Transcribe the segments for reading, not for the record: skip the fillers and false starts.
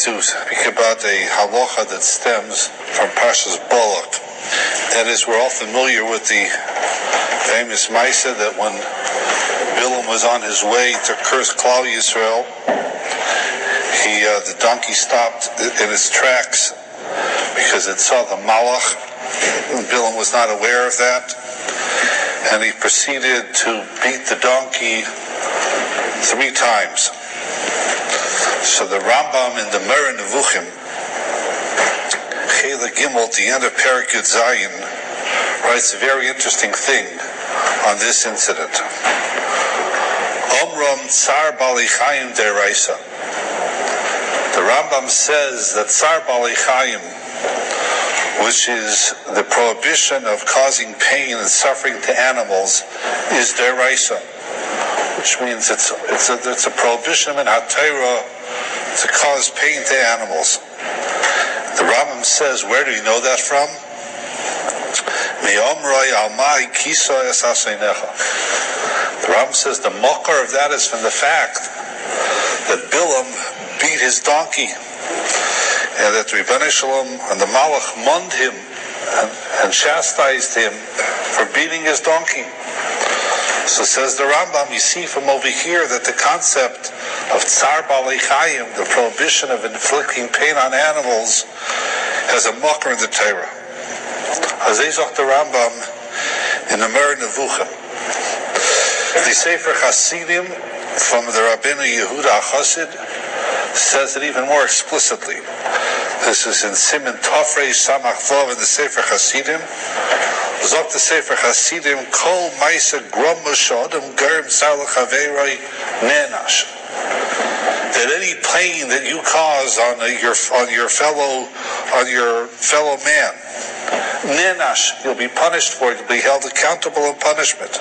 going to speak about a halacha that stems from parshas balak. That is, we're all familiar with the famous Maisa that when Bilam was on his way to curse Klal Yisrael, the donkey stopped in its tracks because it saw the malach. Bilam was not aware of that, and he proceeded to beat the donkey 3 times. So the Rambam in the Moreh Nevuchim, Chela Gimel, at the end of Perek Yud Zayin, writes a very interesting thing on this incident. Omram Tsar Bali Chaim Deraisa. The Rambam says that Tsar Bali Chaim, which is the prohibition of causing pain and suffering to animals, is deraisa, which means it's a prohibition in HaTorah to cause pain to animals. The Rambam says, where do you know that from? The Rambam says the makar of that is from the fact that Bilam beat his donkey, and that the Rebbeinu Shalom and the Malach munned him and chastised him for beating his donkey. So says the Rambam, you see from over here that the concept of Tsar Balei Chayim, the prohibition of inflicting pain on animals, has a makar in the Torah. As the Rambam in the Moreh Nevuchim. The Sefer Hasidim from the Rabbeinu Yehuda Chassid says it even more explicitly. This is in Siman Tafrei Samach Vav in the Sefer Hasidim. Zok the Sefer Hasidim, Kol Maisa Grom Moshodem Germ Salach Haveroi Nenash. That any pain that you cause on your fellow man, Nenash, you'll be punished for it. You'll be held accountable in punishment.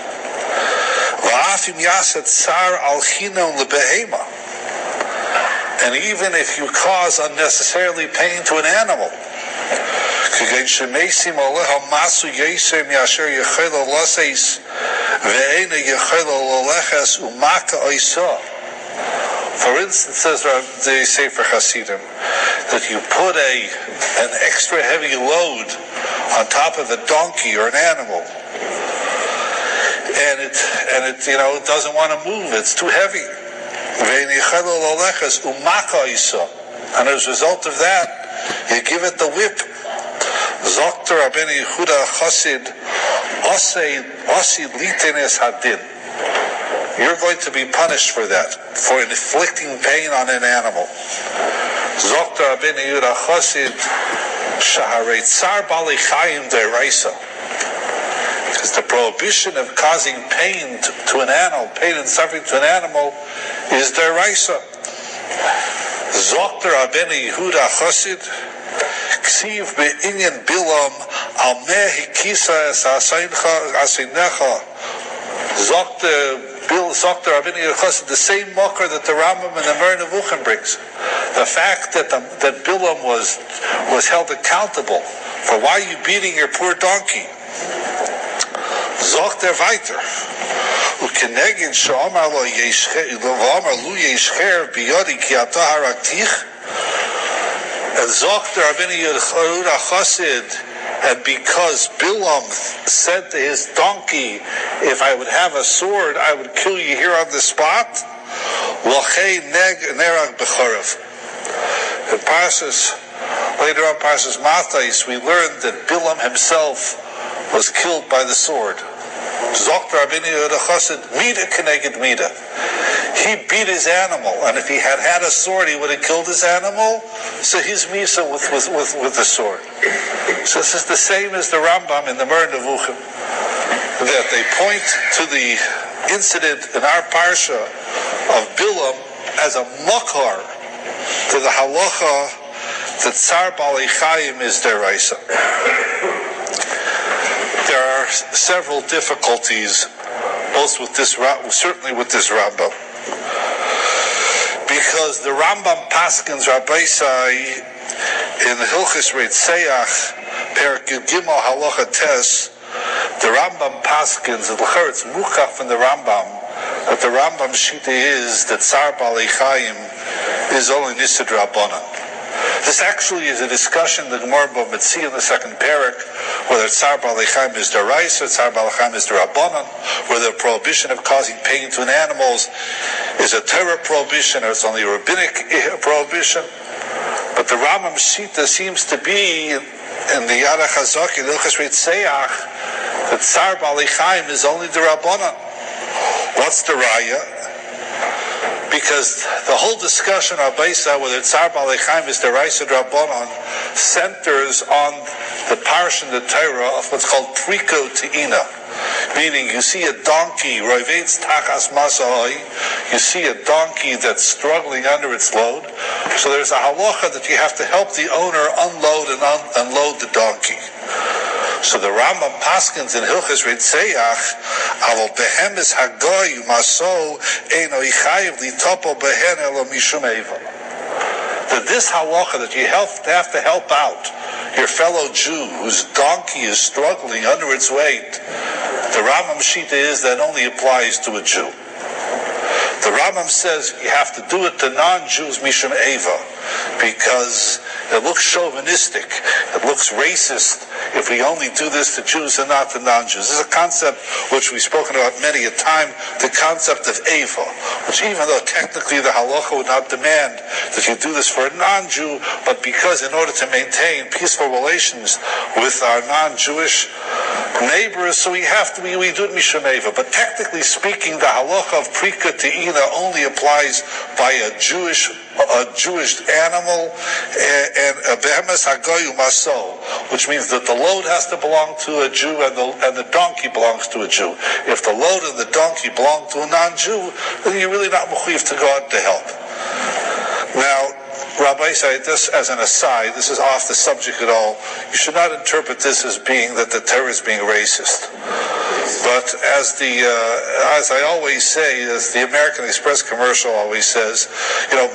Va'afim Yaset Tsar Al Chinam LeBehema. And even if you cause unnecessarily pain to an animal, for instance, says the Sefer Hasidim, that you put an extra heavy load on top of a donkey or an animal, and it doesn't want to move, it's too heavy. And as a result of that, you give it the whip. Zokter Rabbeinu Yehuda Chassid, Osi Litenes Hadin. You're going to be punished for that, for inflicting pain on an animal. Zokter Rabbeinu Yehuda Chassid, Shaharei Tsar Bali Chaim Deraisa. Because the prohibition of causing pain to an animal, pain and suffering to an animal, is deraisa. Zokter Rabbeinu Yehuda Chassid, Ksiv be'inyan Bilam al meh hikisa es asinecha. Zokter Rabbeinu Yehuda Chassid, the same makar that the Rambam and the Moreh Nevuchim brings. The fact that Bilam was held accountable for why you beating your poor donkey. Zokter weiter. Ukenegin she'amar lo yeshcher biyodi ki ata haraktich. And Zokter Rabbeinu Yehuda Chassid, and because Bilam said to his donkey, if I would have a sword, I would kill you here on the spot. Lachei nerag b'chorav. In parshas, later on parshas Matais, we learned that Bilam himself was killed by the sword. Zokter Rabbeinu Yehuda Chassid, Mida Keneged Mida. He beat his animal, and if he had a sword, he would have killed his animal. So he's misa with the sword. So this is the same as the Rambam in the Moreh Nevuchim, that they point to the incident in our parsha of Bilam as a makar to the halacha that Tsar Balei Chayim is deraisa. There are several difficulties, both with this, certainly with this Rambam, because the Rambam paskins Rabbi Sai in the Hilchis Reitzeach Perek Yud Gimel Halacha Tes. The Rambam paskins, it's mukach from the Rambam, that the Rambam shita is that Tsar Balei Chayim is only Nisid Rabbanan. This actually is a discussion in the Gemara B'Metzi in the second parak, whether Tsar Balei Chaim is deraisa, Tsar Balei Chaim is derabanan, whether the prohibition of causing pain to animals is a Torah prohibition or it's only a rabbinic prohibition. But the Rambam Shita seems to be in the Yad HaChazak in Ilchas Reitzeach that Tsar Balei Chaim is only derabanan. What's the raya? Because the whole discussion of Baisa, whether Tsar Balei Chaim is deraisa Rabbanon, centers on the parshas in the Torah of what's called Priko Te'ina. Meaning, you see a donkey, Roivetz Tachas Masahoi, you see a donkey that's struggling under its load. So there's a halacha that you have to help the owner unload and unload the donkey. So the Rambam paskins in Hilchos Reitzeach, Avol behemes hagoy maso eino ichayiv litopo behen elo mishum eva. That this halacha that you have to help out your fellow Jew whose donkey is struggling under its weight, the Rambam Shita is that only applies to a Jew. The Rambam says you have to do it to non-Jews mishum eva, because it looks chauvinistic, it looks racist if we only do this to Jews and not to non-Jews. This is a concept which we've spoken about many a time, the concept of eva, which even though technically the halacha would not demand that you do this for a non-Jew, but because in order to maintain peaceful relations with our non-Jewish neighbors, so we do it mishum eva. But technically speaking, the halacha of prika te'ina only applies by a Jewish animal, and a behemes hagoy umaso, which means that the load has to belong to a Jew and the donkey belongs to a Jew. If the load and the donkey belong to a non-Jew, then you're really not mechuyev to go out to help. Now, Rabbi said this as an aside, this is off the subject at all. You should not interpret this as being that the Torah is being racist. But as I always say, as the American Express commercial always says,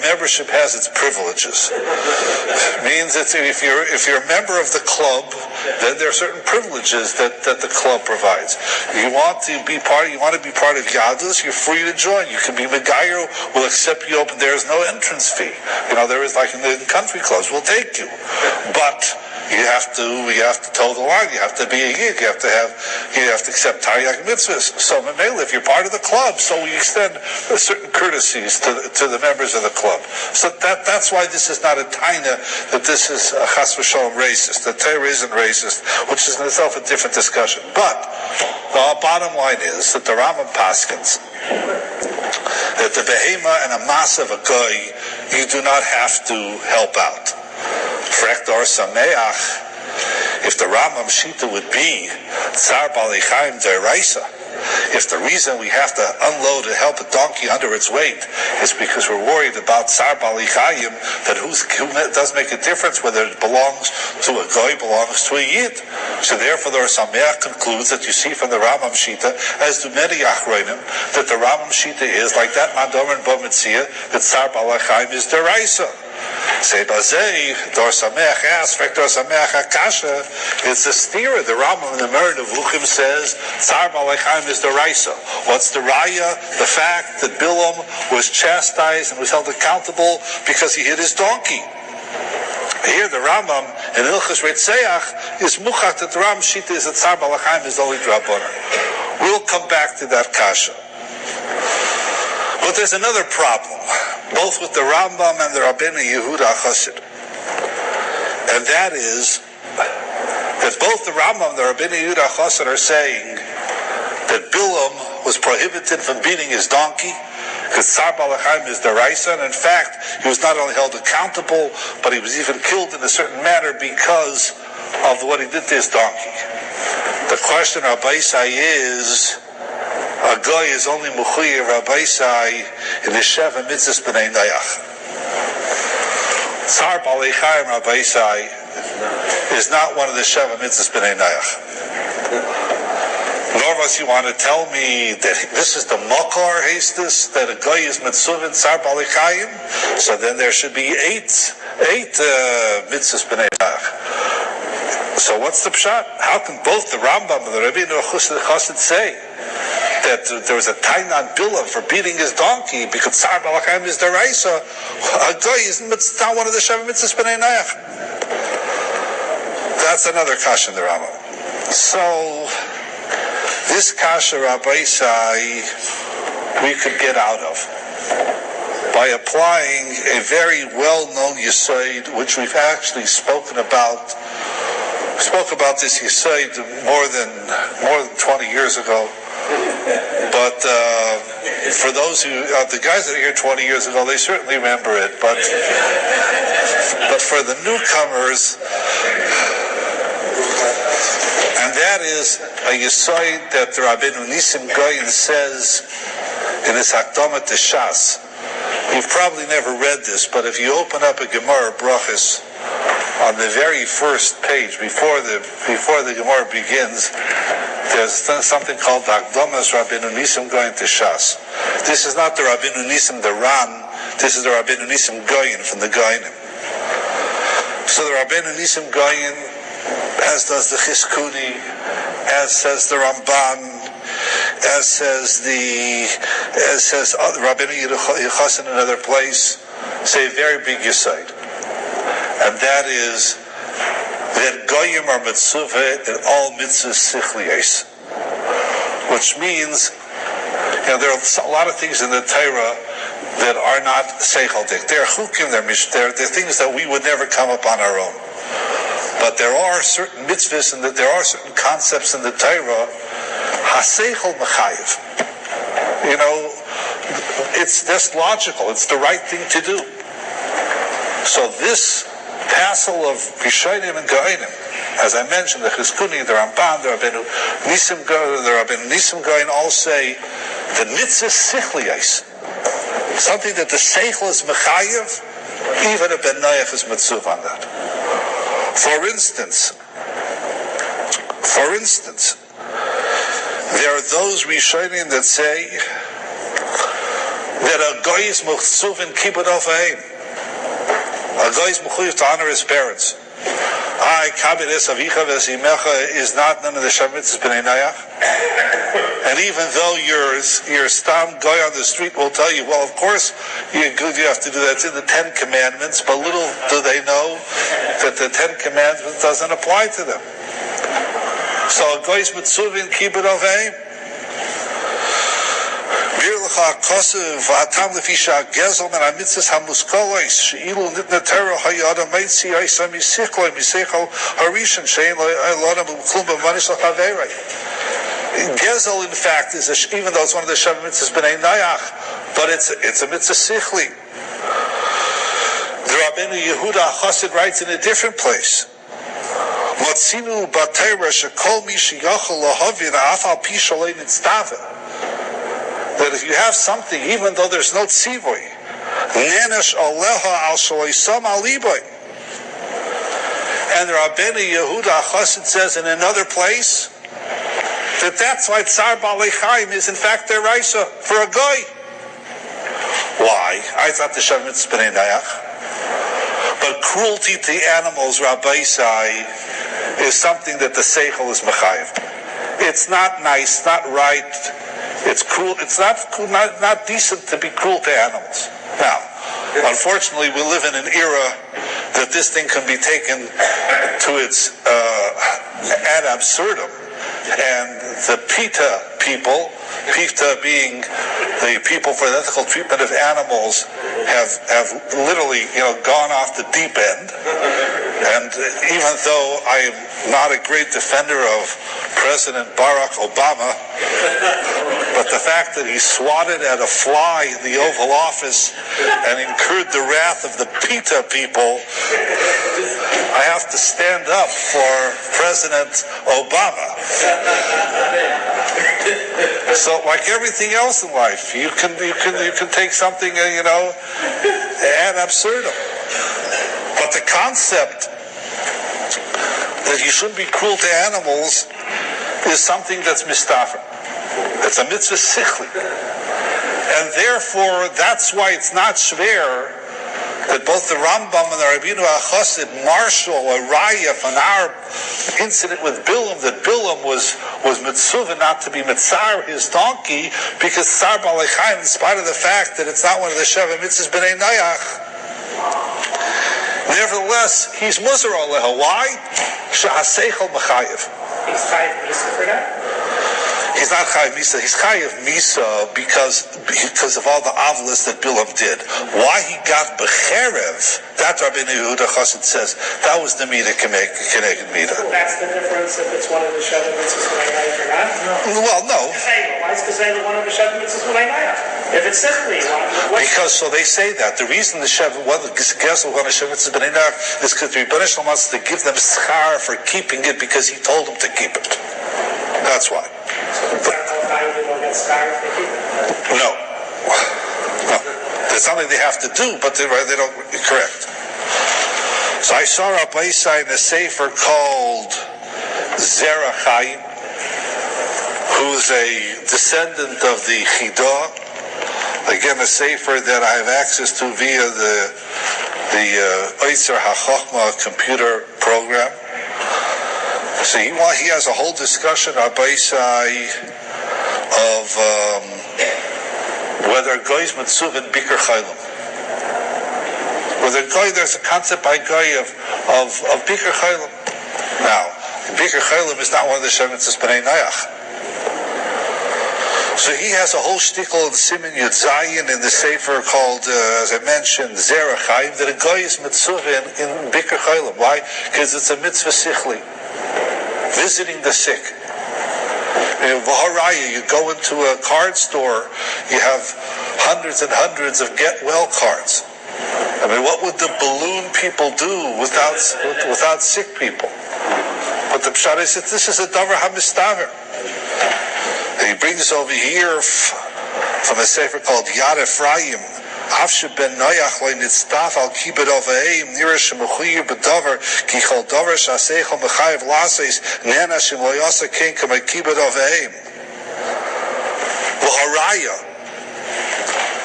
membership has its privileges. It means that if you're a member of the club, then there are certain privileges that the club provides. You want to be part of Yadus, you're free to join. You can be Megayer, will accept you open. There is no entrance fee. There is like in the country clubs, we'll take you. But you have to toe the line. You have to be a yid. You have to accept Taryag mitzvahs. So if you're part of the club, so we extend certain courtesies to the members of the club. So that's why this is not a taina that this is a chas v'sholom racist. The Torah isn't racist, which is in itself a different discussion. But the bottom line is that the Rambam paskins that the behema and a masa of a goy you do not have to help out. Frektor Sameach, if the Rambam Shita would be Tsar Balei Chaim deraisa, if the reason we have to unload and help a donkey under its weight is because we're worried about Tsar Balei Chaim, that it does make a difference whether it belongs to a goy, belongs to a yid. So therefore the Sameach concludes that you see from the Rambam Shita, as do many Achronim, that the Rambam Shita is like that Mandomer and Bometzia, that Tsar Balei Chaim is deraisa. Say Bazei, Dor Sameach asks, Dor Sameach Akasha, it's a steer. The Rambam in the Merid of Luchim says, Tsar Balei Chaim is deraisa. What's the raya? The fact that Bilam was chastised and was held accountable because he hit his donkey. Here the Rambam in Ilchos Reitzeach is muchach that the Rambam Shita is that Tsar Balei Chaim is only drabanan. We'll come back to that kasha. But there's another problem, both with the Rambam and the Rabbeinu Yehuda Chassid. And that is that both the Rambam and the Rabbeinu Yehuda Chassid are saying that Bilam was prohibited from beating his donkey because Tsar Balei Chaim is deraisa, and in fact, he was not only held accountable, but he was even killed in a certain manner because of what he did to his donkey. The question of Abaisai is, a guy is only mechuyev Abaisai in the Sheva Mitzvahs B'nai Noach. Tsar Balei Chaim Abaisai is not one of the Sheva Mitzvahs B'nai Noach. Nor must you want to tell me that this is the makar hastis, that a guy is mitzvah Tsar Balei Chaim, so then there should be eight mitzvahs B'nai Noach. So what's the pshat? How can both the Rambam and the Rabbeinu Chassid say that there was a tain on Bilam for beating his donkey because Tzar Balakayim is deraisa, a guy is not one of the Sheva Mitzvahs B'nai Noach. That's another kasha in the Rambam. So this kasha, Rabbi Sai, we could get out of by applying a very well-known Yisod, which we've actually spoken about. We spoke about this Yisod more than 20 years ago. But for those who, the guys that are here 20 years ago, they certainly remember it. But for the newcomers, and that is a Yisod that the Rabbeinu Nisim Goyen says in his Hakdama to Shas. You've probably never read this, but if you open up a Gemara Brachas on the very first page before the Gemara begins, there's something called the Hakdamas Rabbeinu Nisim Goyen to Shas. This is not the Rabbeinu Nisim the Ran. This is the Rabbeinu Nisim Goyen from the Goyenim. So the Rabbeinu Nisim Goyen, as does the Chizkuni, as says the Ramban, as says Rabbeinu Yechasan in another place, say a very big Yisod, and that is that Goyim are mitzvah in all mitzvahs sichliyos, which means, there are a lot of things in the Torah that are not seicheldik. They're chukim, they're things that we would never come up on our own. But there are certain mitzvahs and there are certain concepts in the Torah, haseichel mechayev. It's just logical. It's the right thing to do. So this tassel of Rishonim and Goyenim, as I mentioned, the Chizkuni, the Ramban, the Rabbeinu Nisim Goyen all say the mitzvah sichliyos, something that the seichel is mechayev, even a ben Noach is mitzuv on that. For instance, there are those Rishonim that say that a guy is muchzuv in kibbut ofahim. A guy is mechuyev to honor his parents. Kabides avicha v'esimecha is not none of the Sheva Mitzvahs B'nai Noach. And even though your stam guy on the street will tell you, well, of course you have to do that. It's in the 10 Commandments, but little do they know that the 10 Commandments doesn't apply to them. So a guy is mitzvah in kibbut ofahim. V'atam lefisha gezel men hamitzvos hamuskolos she'ilu nitna Torah hayadam meitzi oisam yisichlo misechol harishon she'en lo'adam u'klum b'manis l'chaverei. Gezel, in fact, is even though it's one of the Sheva Mitzvahs B'nai Noach, but it's a mitzvah sichli. The Rabbeinu Yehuda Chassid writes in a different place, Matzinu b'Torah shekol mi sheyachol lahavin afal pi shalei nitztava. That if you have something, even though there's no tzivoy, nenesh aleha al shaloisam al liboy. And the Rabbeinu Yehuda Chassid says in another place that's why Tzar Balakayim is in fact their raisa for a guy. Why? I thought the Sheva Mitzvahs B'nai Noach. But cruelty to animals, Rabbi Sai, is something that the seichel is mechayev. It's not nice, not right. It's cruel. It's not decent to be cruel to animals. Now, unfortunately, we live in an era that this thing can be taken to its ad absurdum, and the PETA people, PETA being the people for the ethical treatment of animals, have literally gone off the deep end. And even though I am not a great defender of President Barack Obama, but the fact that he swatted at a fly in the Oval Office and incurred the wrath of the PETA people, I have to stand up for President Obama. So, like everything else in life, you can take something ad absurdum. But the concept that you shouldn't be cruel to animals is something that's mistafer. It's a mitzvah sichli. And therefore, that's why it's not shver that both the Rambam and the Rabbeinu HaChassid marshal a raya from our incident with Bilam, that Bilam was mitzvah not to be mitzar his donkey, because Tsar Balak, in spite of the fact that it's not one of the Sheva Mitzvahs B'nai Noach, nevertheless, he's Muzar Aleha. Why? Sha'aseichel Mechayev. He's chayiv misa for that? He's not chayiv misa. He's chayiv misa because of all the avlas that Bilam did. Why he got becherev? That Rabbi Yehuda Chassid says that was the mida connected mida. That's the difference if it's one of the Sheva Mitzvahs B'nai Noach or not? No. Well, no. Why is Kazayla one of the Sheva Mitzvahs B'nai Noach? If it's sichli, because so they say that the reason the Sheva, one of the guess of one of the Sheva Mitzvahs B'nai Noach is because the Rebbeinu Shalom wants to give them schar for keeping it because he told them to keep it. That's why. No. There's something they have to do, but they don't. Correct. So I saw Rabbi in a sefer called Zera Chaim, who's a descendant of the Chidah. Again, a sefer that I have access to via the Oitzer HaChochma computer program. So he has a whole discussion on Baisai of whether Goy's Mitzvah and Biker Chaylim. Whether Goy, there's a concept by Goy of Biker Chaylim. Now, Biker Chaylim is not one of the Shemitzvahs B'nai Noach. So he has a whole shtickle in Siman Yud Zayin in the sefer called, as I mentioned, Zera Chaim, that a Goy is Mitzvah in Biker Chaylim. Why? Because it's a mitzvah sichli. Visiting the sick. In Vaharaya, you go into a card store, you have hundreds and hundreds of get well cards. I mean, what would the balloon people do without sick people? But the Pshat is that this is a davar hamistaver. And he brings over here from a sefer called Yad Ephraim, Afshe ben Noach loy nitztaf al kibud ovaim nira shemuchuyir bedavar ki chol davar shaseichel mechayev laseis nena shem lo yasa ken kama kibud ovaim v'haraya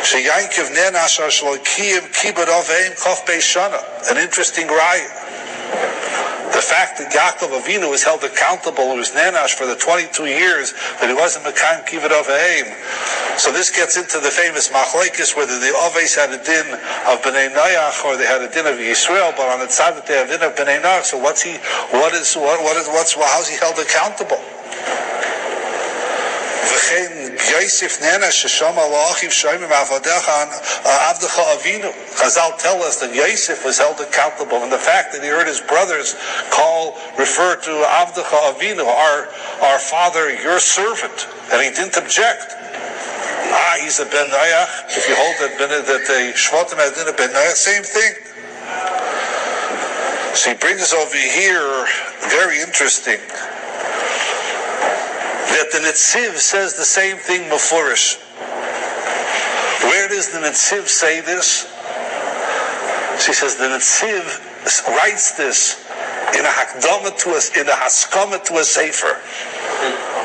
sheyankiv nena shar shlo kiyim kibud ovaim kof beishana. An interesting raya. The fact that Yaakov Avinu was held accountable, he was Nenash for the 22 years that he wasn't Mekayim Kivud Ovaim. So this gets into the famous machlekes whether the Oveis had a din of B'nai Noach or they had a din of Yisrael, but on the side that they have a din of B'nai Noach, so how's he held accountable? Chazal tell us that Yosef was held accountable, and the fact that he heard his brothers refer to Avdecha Avinu, our father, your servant, and he didn't object. He's a Ben Noach. If you hold that the Shvatim had a Ben Noach, same thing. So he brings over here, very interesting, that the Netziv says the same thing Mefurish. Where does the Netziv say this? She says the Netziv writes this in a hakdama to us, in a haskama to a sefer.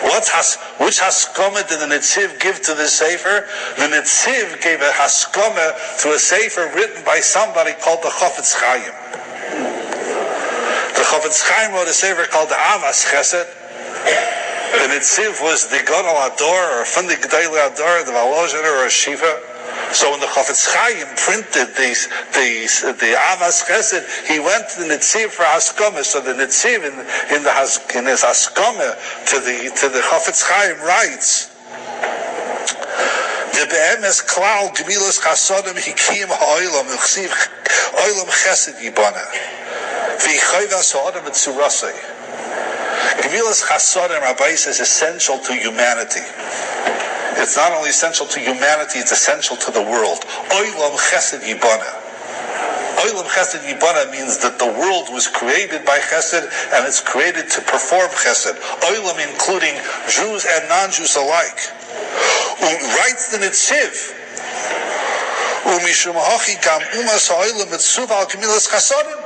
Which haskama did the Netziv give to the sefer? The Netziv gave a haskama to a sefer written by somebody called the Chofetz Chaim. The Chofetz Chaim wrote a sefer called the Avas Chesed. The Netziv was the Gadol Ador, or from the Gedolei Ador, the Volozhin, or a Shiva. So when the Chofetz Chaim printed the Avas Chesed, he went to the Netziv for Haskama. So the Netziv in his Haskama to the Chofetz Chaim writes, the be'emes klal gemilas chasodim hikim ha'olam v'chsiv olam chesed yibana v'chayvas ha'adam etzurasei. Gemilas chasodim, Rabbi says, is essential to humanity. It's not only essential to humanity, it's essential to the world. Olam chesed yibana. Olam chesed yibana means that the world was created by chesed and it's created to perform chesed. Olam including Jews and non-Jews alike. Writes the Netziv, Umishum hachi gam umas ha'olam mitzuv al gemilas chasodim.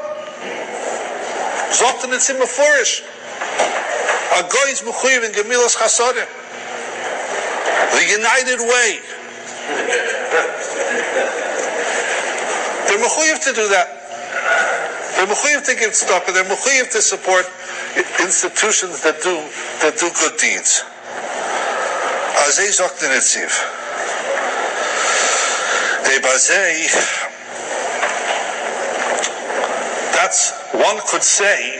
Zot the Netziv mefurish. A goy is mechuyev in gemilas chasodim. The united way. They're They're mechuyev to do that. They're mechuyev to give tzedakah. They're mechuyev to support institutions that do good deeds. Azay zokt the Nitziv. That's, one could say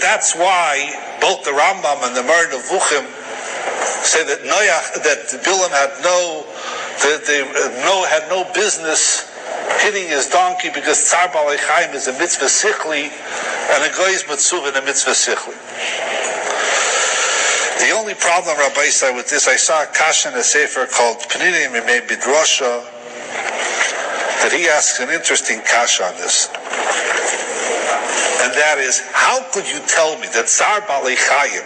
that's why both the Rambam and the Mar Nevuchim say that Bilam had no business hitting his donkey because Tzar Balei Chaim is a mitzvah sichli and a goy is mitzuv in a mitzvah sichli. The only problem, Rabbi said, with this, I saw a kasha in a sefer called Pninim Yimei Bidrasha, that he asks an interesting kasha on this. And that is, how could you tell me that Tzar Balei Chaim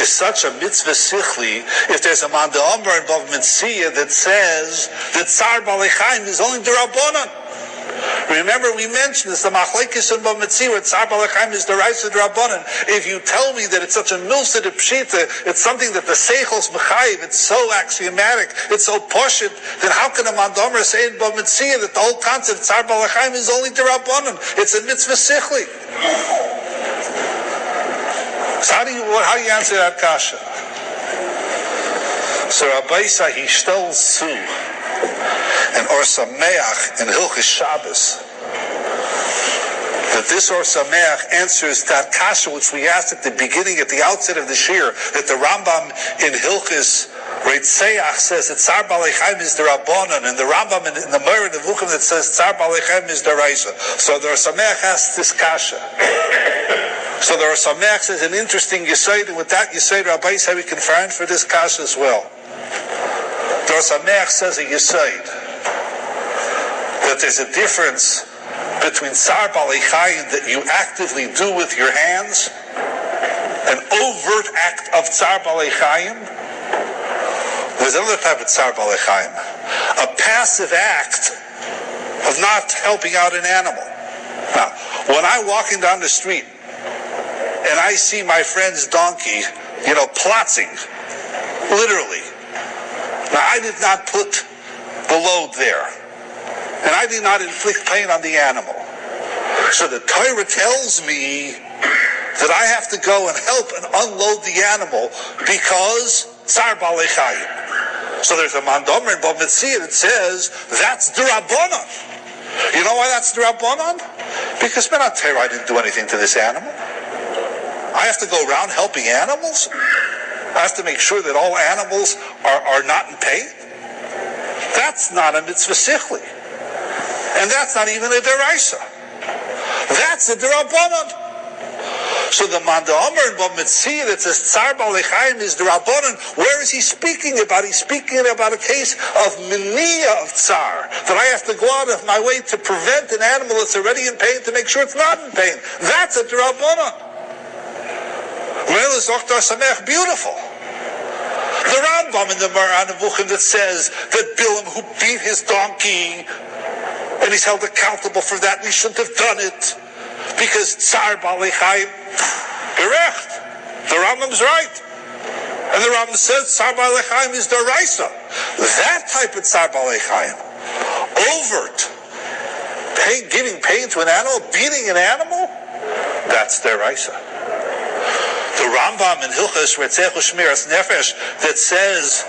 is such a mitzvah sichli if there's a man de'amar in Bav Mitzvah that says that Tzar Balei Chaim is only d'Rabbanan? Remember, we mentioned this, the machlekes in Bav Mitzvah, where Tzar Balei Chaim is d'Oraisa d'Rabbanan. If you tell me that it's such a milsa de pshita, it's something that the seichos mechayiv, it's so axiomatic, it's so poshut, then how can a man de'amar say in Bav Mitzvah that the whole concept of Tzar Balei Chaim is only d'Rabbanan? It's a mitzvah sichli. So how do you answer that kasha? So Rabbi Isa, he stells zu and Or Sameach in Hilchis Shabbos that this Or Sameach answers that kasha which we asked at the beginning, at the outset of the shir, that the Rambam in Hilchis Reitzeach says that Tzar Balei Chaim is the Rabbanan, and the Rambam in the Moreh Nevuchim that says Tzar Balei Chaim is the Raisa. So the Or Sameach asks this kasha. So the Or Sameach says an interesting yisoid, and with that yisoid, Rabbi said we can find for this kasha as well. The Or Sameach says a yisoid, that there's a difference between Tzar Balei Chaim that you actively do with your hands, an overt act of Tzar Balei Chaim. There's another type of Tzar Balei Chaim, a passive act of not helping out an animal. Now, when I'm walking down the street and I see my friend's donkey, plotzing, literally. Now, I did not put the load there, and I did not inflict pain on the animal. So the Torah tells me that I have to go and help and unload the animal because Tzar Balei Chaim. So there's a mandomer in Bav Mitzvah that says that's d'Rabbanan. You know why that's d'Rabbanan? Because I didn't do anything to this animal. I have to go around helping animals. I have to make sure that all animals are not in pain. That's not a mitzvah sichli. And that's not even a deraisa. That's a d'Rabbanan. So the Mandahamar in Bav Mitzvah that says Tzar Balei Chaim is d'Rabbanan, where is he speaking about? He's speaking about a case of miniya of Tzar, that I have to go out of my way to prevent an animal that's already in pain to make sure it's not in pain. That's a d'Rabbanan. Beautiful. The Rambam in the Mar Nevuchim that says that Bilam, who beat his donkey, and he's held accountable for that, and he shouldn't have done it because Tzar Balei Chaim, gerecht. The Rambam's right, and the Rambam says Tzar Balei Chaim is d'Oraisa. That type of Tzar Balei Chaim, overt, giving pain to an animal, beating an animal, that's d'Oraisa. The Rambam in Hilchos Retzech U'Shmiras Nefesh that says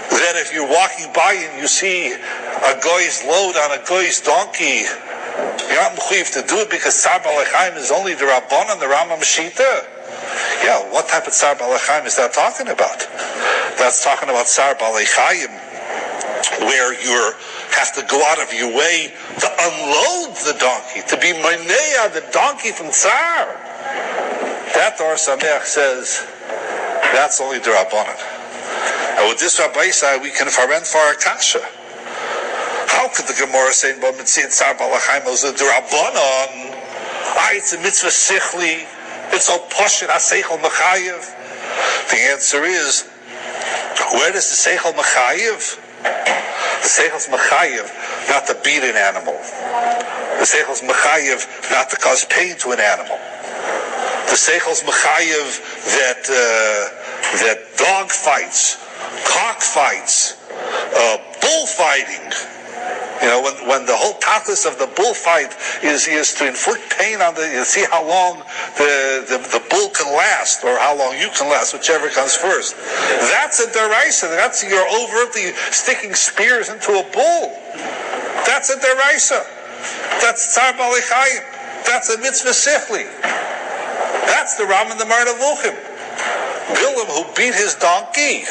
that if you're walking by and you see a goy's load on a goy's donkey, you're not mechuyev to do it because Tzar Balei Chaim is only the Rabbanan, the Rambam Shita. Yeah, what type of Tzar Balei Chaim is that talking about? That's talking about Tzar Balei Chaim, where you have to go out of your way to unload the donkey, to be monea the donkey from Tzar. That Or Sameach says that's only the Rabbanan. And with this Rabbi side, we can farent for our kasha. How could the Gemara say in Bav Mitzvah Tzar Balei Chaim is the Rabbanan? It's a mitzvah sichli. It's so poshut ha-seichel mechayiv. The answer is, where does the seichel mechayiv? The seichel's mechayiv not to beat an animal. The seichel's mechayiv not to cause pain to an animal. The seichel's mechayiv that dog fights, cock fights, bullfighting, You know, when the whole tachlis of the bullfight is to inflict pain on see how long the bull can last, or how long you can last, whichever comes first. That's a deraisa. That's you're overtly sticking spears into a bull. That's a deraisa. That's tzar balichayim. That's a mitzvah sichli. That's the Ram and the Mar Nevuchim. Bilam, who beat his donkey,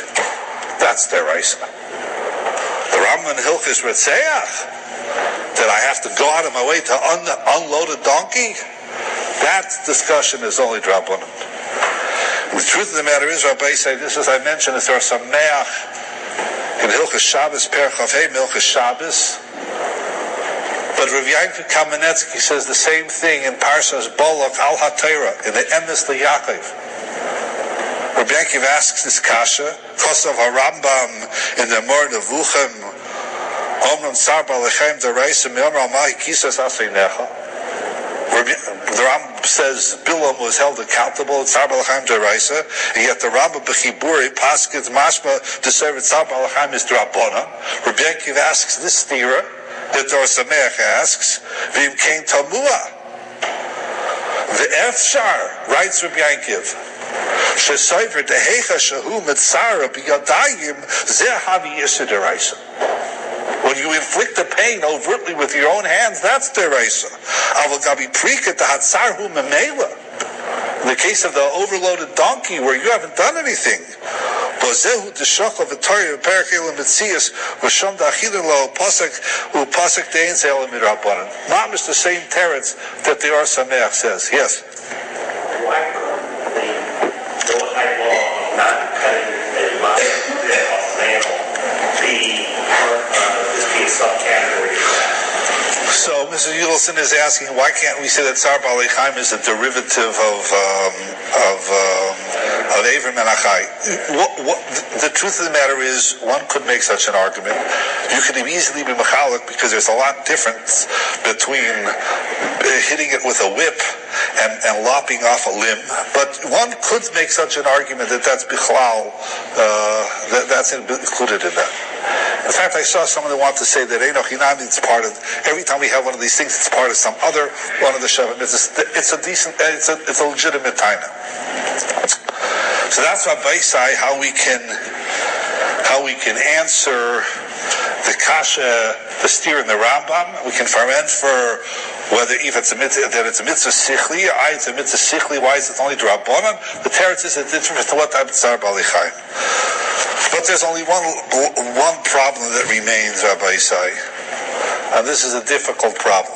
that's deraisa. The Rambam in Hilchos Retzeach, that I have to go out of my way to unload a donkey, that discussion is only Drabanan. The truth of the matter is, Rabbi say, this as I mentioned, is there are some meach in Hilchos Shabbos, Perchav Hey, Hilchos Shabbos, but Rav Yankov Kamenetsky says the same thing in parshas balak al HaTorah, in the Emes LeYaakov. Rabbi Yankov asks this kasha, Kosav HaRambam in the Mar Nevuchim, Omram Tzar Balachem Deraisa Me'omra Mahi Kisas Aseinecha. The Rambam says Bilam was held accountable, Tzar Balachem Deraisa, and yet the Rambam Bechiburi Paskid Mashma to serve Tzar Balachem is Drabona. Rabbi Yankov asks this stira, that Dor Sameach asks, V'im Kein Tamua. The Efshar, writes Rabbi Yankov, Shesoiver Dehecha Shahu Mitzara B'Yadayim Zeh Havi Yisur Deraisa. When you inflict the pain overtly with your own hands, that's deraisa. Aval Gabi Prika Tahatzarhu Memela. In the case of the overloaded donkey, where you haven't done anything, Bozehu Deshachov V'Torah V'Perkel Mitzias V'Shom Da'Achilin Lo Pasek U'Pasek Dein Ze'el Midrabanan. Not is the same teretz that the Or Sameach says. Yes. Why couldn't the Noahide law not cutting a male be a subcategory? So Mrs. Yudelson is asking, why can't we say that Tzar Balichaim is a derivative of Avram and Achai? The truth of the matter is, one could make such an argument. You could easily be machalik, because there's a lot difference between hitting it with a whip and lopping off a limb. But one could make such an argument that that's bichlal, that's included in that. In fact, I saw someone that wanted to say that Enoch Hinami, it's part of, every time we have one of these things, it's part of some other one of the Shavim. It's a legitimate taina. So that's Rabbi Sai, how we can answer the kasha, the steer in the Rambam. We can ferment for whether if it's a mitzvah, that it's a mitzvah sichli, or it's a mitzvah sichli, why is it only drabanan? The teretz is different to what type of tzar balichai. But there's only one problem that remains, Rabbi Isai, and this is a difficult problem.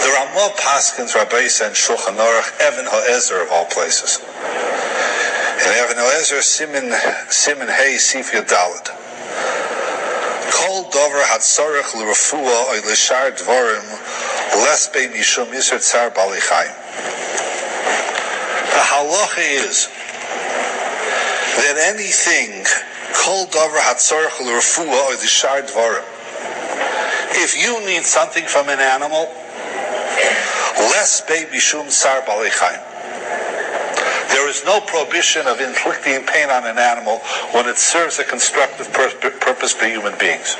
The Ramah Paskins, Rabbi Isai, and Shulchan Aruch, Even HaEzer of all places. In Even HaEzer, Simin Hey Sif Yodalad. Kol Dover Hatzorech L'Refua Oy L'Shar Dvorim Les Bei Mishum Yisur Tzar Balichayim. The halacha is that anything Kol Dover Hatzorech L'Refua Oy L'Shar Dvorim, if you need something from an animal, Les Bei Mishum Tzar Balichayim. There is no prohibition of inflicting pain on an animal when it serves a constructive purpose for human beings.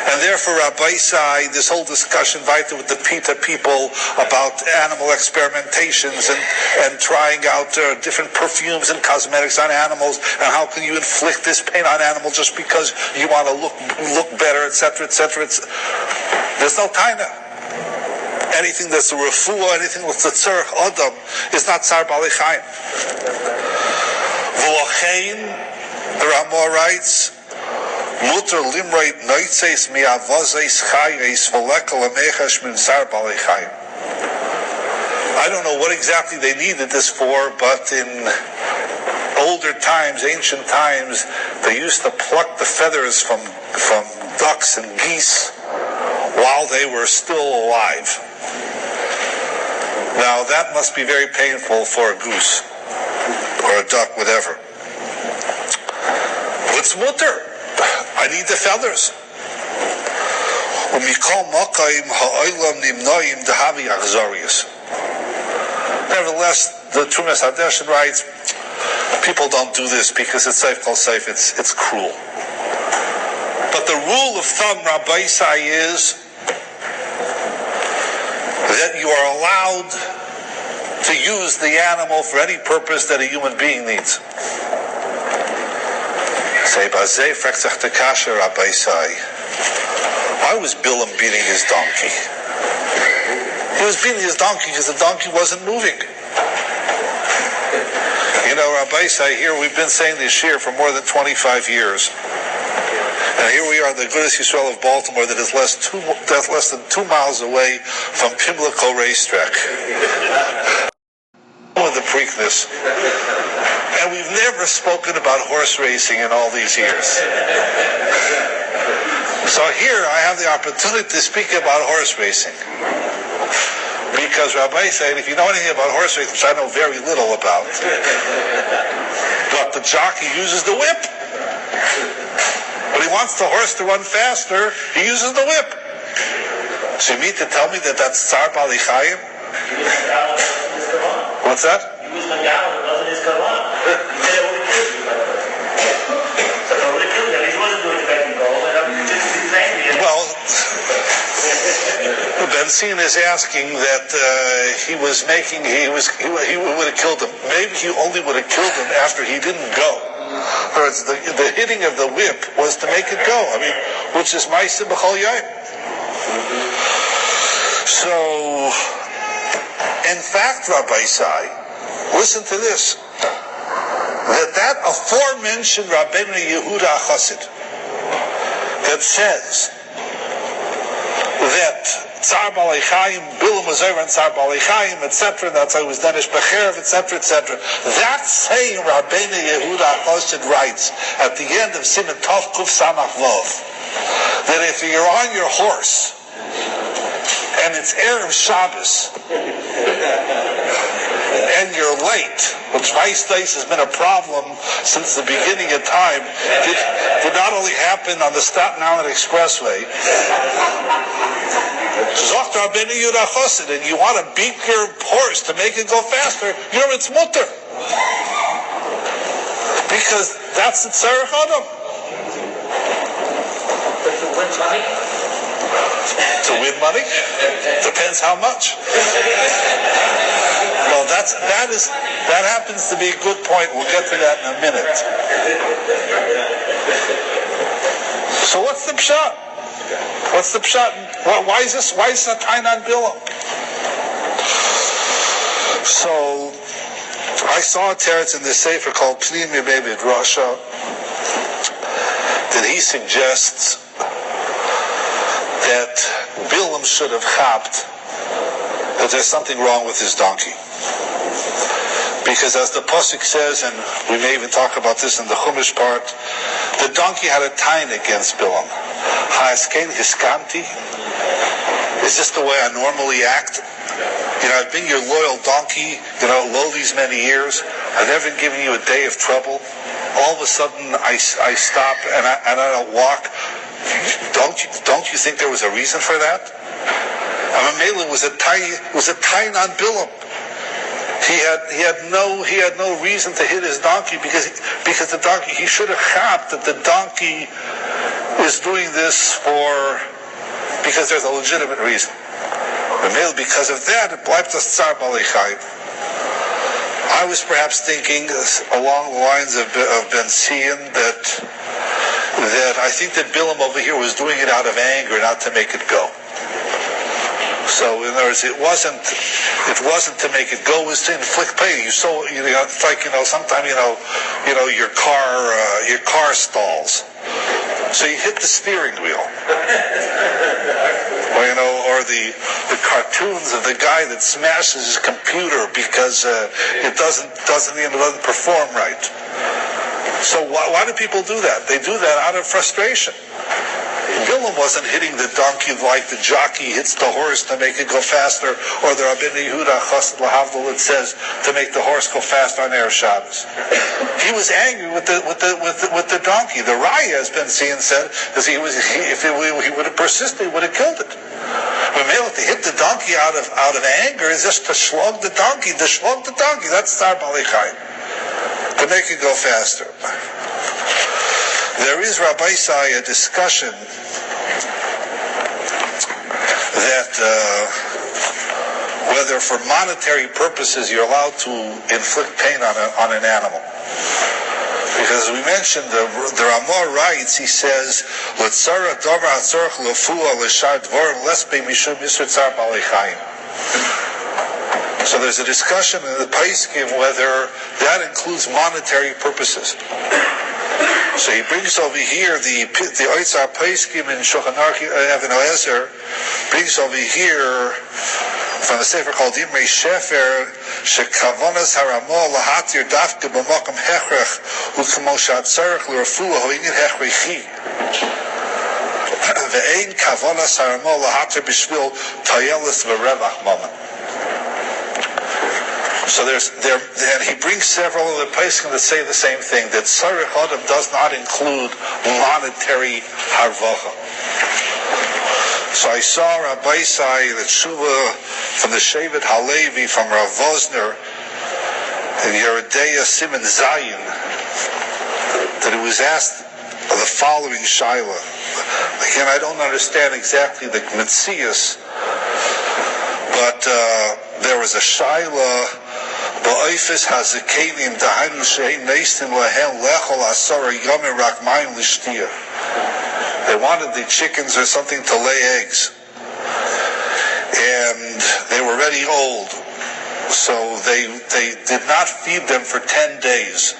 And therefore, Rabbi Sai, this whole discussion with the Pita people about animal experimentations and trying out different perfumes and cosmetics on animals, and how can you inflict this pain on animals just because you want to look better, etc., etc. There's no taina. Anything that's a refuah, anything that's a tzarech adam, is not tzar balichayim. V'lochein, the Ramah writes, muter limreit noitzeis mi'avozeis chayeis v'lekel amechash min tzar balichayim. I don't know what exactly they needed this for, but in older times, ancient times, they used to pluck the feathers from ducks and geese while they were still alive. Now that must be very painful for a goose or a duck, whatever. What's mutter? I need the feathers. Nevertheless, the Trumas Hadeshin writes, people don't do this because it's safe called safe. It's cruel. But But the rule of thumb, Rabbi Isai, is that you are allowed to use the animal for any purpose that a human being needs. Say, Bazei Freksach Tekasha, Rabbi Isai. Why was Bilam beating his donkey? He was beating his donkey because the donkey wasn't moving. You know, Rabbi Isai, here we've been saying this year for more than 25 years. And here we are, the Gudas Yisrael of Baltimore, that is less than 2 miles away from Pimlico Racetrack. With the Preakness. And we've never spoken about horse racing in all these years. So here I have the opportunity to speak about horse racing. Because Rabbi said, if you know anything about horse racing, which I know very little about, but the jockey uses the whip. When he wants the horse to run faster, he uses the whip. So you mean to tell me that that's Tsar Bali Chaim? What's that? He was Mangal, it wasn't his kavan. He said it would have killed you. So it would have killed him. He wasn't doing it to make him go, but he was angry. Well, Benzine is asking that he would have killed him. Maybe he only would have killed him after he didn't go. In other words, the hitting of the whip was to make it go. I mean, which is Ma'aseh B'chol Yom. So, in fact, Rabbi Isai, listen to this. That aforementioned Rabbeinu Yehuda Chassid that says that Tsar Balei Chaim, Bilam was over on Tsar Balei Chaim, etc. That's how he was Danish Becherev, etc., etc. That same Rabbeinu Yehuda Chassid writes at the end of Siman Tov Kuf Samach Vov that if you're on your horse and it's Erev Shabbos and you're late, which vice has been a problem since the beginning of time. It did not only happen on the Staten Island Expressway. And you want to beat your horse to make it go faster, it's mutter. Because that's the Tzarech Adam. To win money? Depends how much. Well, that happens to be a good point. We'll get to that in a minute. So what's the pshat? What's the pshat? Why is that tying on Bilam? So I saw a teretz in the sefer called Pnim Yemei Midrasha that he suggests that Bilam should have chapped that there's something wrong with his donkey. Because as the Pasuk says, and we may even talk about this in the Chumash part, the donkey had a taina against Bilam. Ha'asken hiskamti? Is this the way I normally act? I've been your loyal donkey, lo these many years. I've never given you a day of trouble. All of a sudden I stop and I don't walk. Don't you think there was a reason for that? Amamela was a tain on Bilam. He had no reason to hit his donkey because the donkey, he should have chapped that the donkey is doing this because there's a legitimate reason. Amamela, because of that, it bleibt das Tsar Balei Chaim. I was perhaps thinking along the lines of Ben Sion that I think that Bilam over here was doing it out of anger, not to make it go. So in other words, it wasn't to make it go. It was to inflict pain. It's like sometimes your car stalls, so you hit the steering wheel. Or the cartoons of the guy that smashes his computer because it doesn't perform right. So why do people do that? They do that out of frustration. Bilam wasn't hitting the donkey like the jockey hits the horse to make it go faster, or the Rabbeinu Yehuda Chassid Lahavdil that says to make the horse go faster on Erev Shabbos. He was angry with the donkey. The Raya, as Ben Sion said, if he would have persisted, he would have killed it. But to hit the donkey out of anger is just to slug the donkey. That's Tsar Balei Chaim. To make it go faster. There is, Rabbi Isai, a discussion that whether for monetary purposes you're allowed to inflict pain on an animal. Because as we mentioned, the Ramah writes, he says, so there's a discussion in the Paiskim whether that includes monetary purposes. So he brings over here the Oitzar Paiskim in Shulchan Aruch Even Eliezer brings over here from the Sefer called Imrei Shefer shekavonas haramah lahatir dafke b'makom hechrech u'kmo she'atzarech l'refuah ho'inyin hechrechi ve'ein kavonas haramah lahatir b'shvil toyelis v'revach mammon. So and he brings several of the Paiskim that say the same thing, that Sarich Adam does not include monetary harvacha. So I saw Rabbi Isai, the tshuva from the Shevet Halevi, from Rav Vosner, in Yeridea Siman Zayin, that it was asked the following shaila. Again, I don't understand exactly the Metzias, but there was a shaila, Ba'ifis hazikenim dahainu she'ein neistin lehen lechol asara yomim rak mayim l'shtia. They wanted the chickens or something to lay eggs, and they were already old, so they did not feed them for 10 days.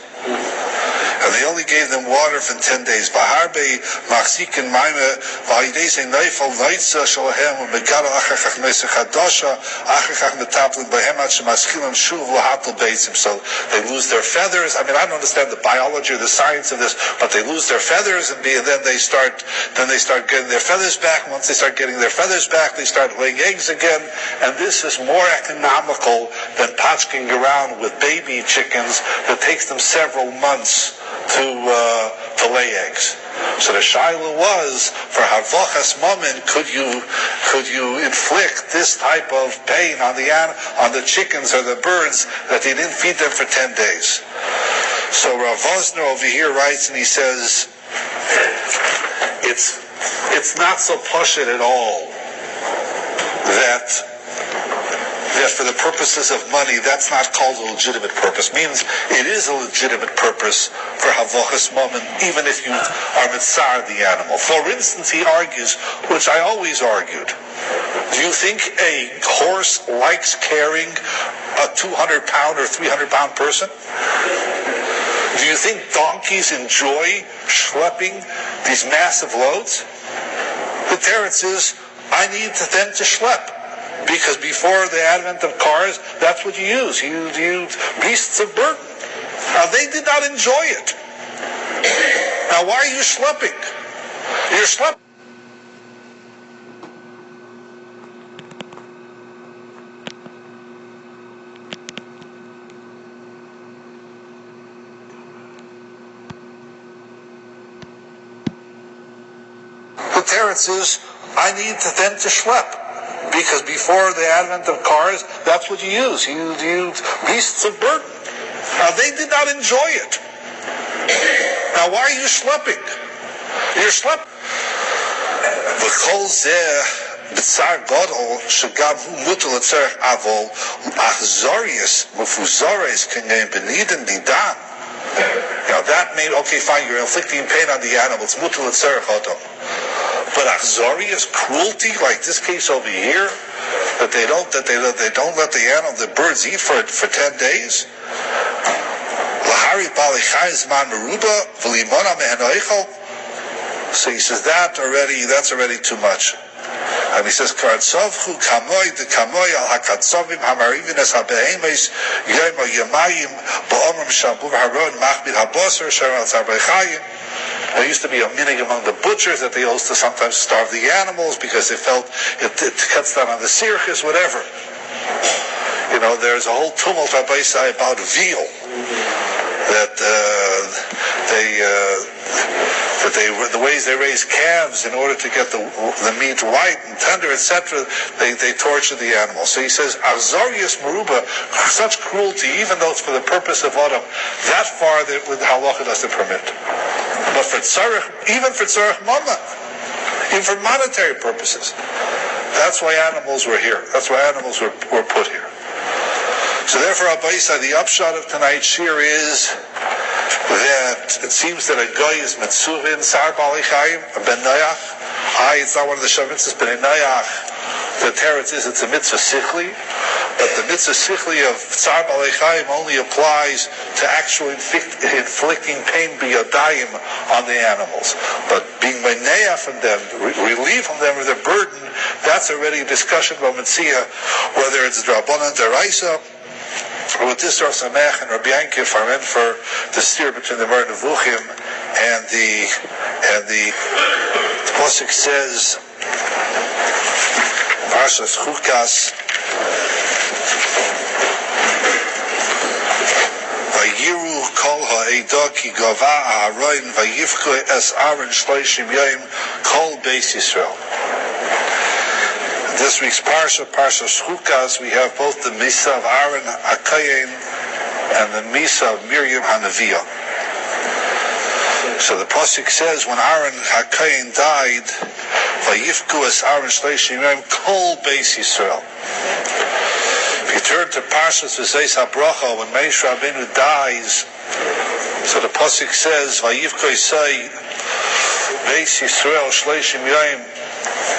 And they only gave them water for 10 days. Baharbe machzikin maime va'idei neifel neitza shalahem u'megara achachach mesech hadasha achachach metaplin bahem ad shemaschilim shuv lahatel beitzim. So they lose their feathers. I mean, I don't understand the biology or the science of this, but they lose their feathers, and then they start getting their feathers back. Once they start getting their feathers back, they start laying eggs again. And this is more economical than patching around with baby chickens that takes them several months to lay eggs. So the shaila was, for harvachas mammon, could you inflict this type of pain on the chickens or the birds that they didn't feed them for 10 days? So Rav Vosner over here writes, and he says, it's not so pashut at all that for the purposes of money, that's not called a legitimate purpose. Means it is a legitimate purpose for havachas mammon, even if you are mitzar the animal. For instance, he argues, which I always argued, do you think a horse likes carrying a 200-pound or 300-pound person? Do you think donkeys enjoy schlepping these massive loads? The teretz is, I need them to schlep. Because before the advent of cars, that's what you use. You use beasts of burden. Now, they did not enjoy it. Now, why are you schlepping? You're schlepping. The teretz is, I need them to schlep. Because before the advent of cars, that's what you use. You use beasts of burden. Now, they did not enjoy it. Now, why are you schlepping? You're schlepping. V'chol zeh b'tzar gadol shegam hu mutal etzerech avol achzorius mufuzares k'nei benidin nidan. Now, that made, okay, fine, you're inflicting pain on the animal. It's mutal etzerech adam. But achzorius, cruelty, like this case over here, that they don't let the birds eat for 10 days. So he says that's already too much. And he says, "Karatzovchu kamoy de kamoy al hakatzovim hamarivin es habehemes yom yamayim ba'omrim shabu v'haron machbid habosar sharon tzarbechayim." There used to be a minhag among the butchers that they used to sometimes starve the animals because they felt it cuts down on the circus, whatever. You know, there's a whole tumult Rabbi Isai about veal, that the ways they raise calves in order to get the meat white and tender, etc., they torture the animal. So he says, Azorius Meruba, such cruelty, even though it's for the purpose of Adam, that far the halacha doesn't permit. But but even for tzarech mama, even for monetary purposes. That's why animals were here. That's why animals were put here. So therefore, Rabbi said the upshot of tonight's shir is that it seems that a guy is mitzuvah in Sar Balak a ben Noach. It's not one of the Shavitzes, but in Noach, the teretz is it's a mitzvah sichli, but the mitzvah sichli of Sar Balak only applies to actually inflicting pain biyadayim on the animals. But being meneah from them, relieve from them of their burden, that's already a discussion about mitzvah, whether it's drabanan deraisa, or with this Or Samech and Rabbi Yankiv are meant for the steer between the Mar Nevuchim and the pasuk says parshas chukas vayiru kol ha'edah ki gava Aaron vayivku es Aaron shloshim yom kol beis Yisrael. This week's parshas chukas, we have both the misa of Aaron HaKohen and the misa of Miriam HaNeviah. So the pasuk says, when Aaron HaKohen died, vayifku es Aaron shloshim yom kol beis Yisrael. If you turn to parshas v'zeis habracha, when Moshe Rabbeinu dies, so the pasuk says, vayifku esai beis Yisrael shloshim yom,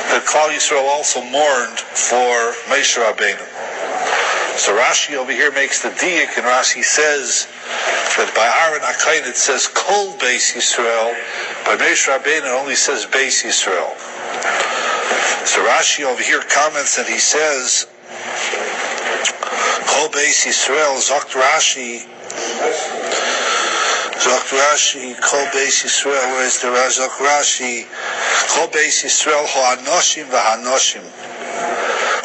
that Klal Yisrael also mourned for Moshe Rabbeinu. So Rashi over here makes the diak, and Rashi says that by Aaron HaKohen it says Kol Beis Yisrael, by Moshe Rabbeinu it only says Beis Yisrael. So Rashi over here comments and he says Kol Beis Yisrael, Zokt Rashi, Kol Beis Yisrael, where is the Zokt Rashi? Kol Beis Yisrael ha'anoshim v'hanoshim.